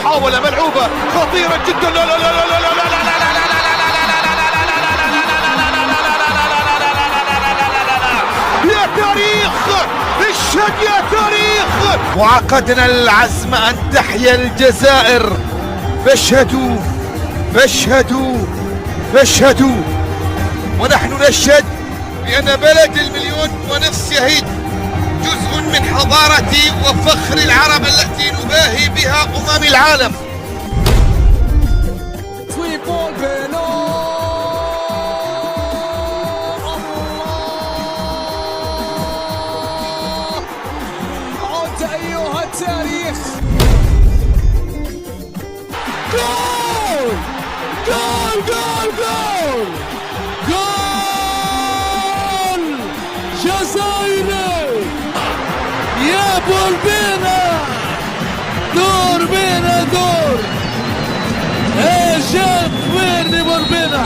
محاولة ملعوبة خطيرة جدا. لا لا لا لا لا لا لا لا لا يا تاريخ، اشهد يا تاريخ. وعقدنا العزم أن تحيا الجزائر. فاشهدوا فاشهدوا فاشهدوا. ونحن نشهد بأن بلد 1.5 مليون شهيد جزء من حضارة وفخر العرب التي نباهي بها العالم. عد أيها التاريخ. جول جول جول جول جول جزائري يا بولبينا. دور بينا دور. ايه جاب وين بولبينا.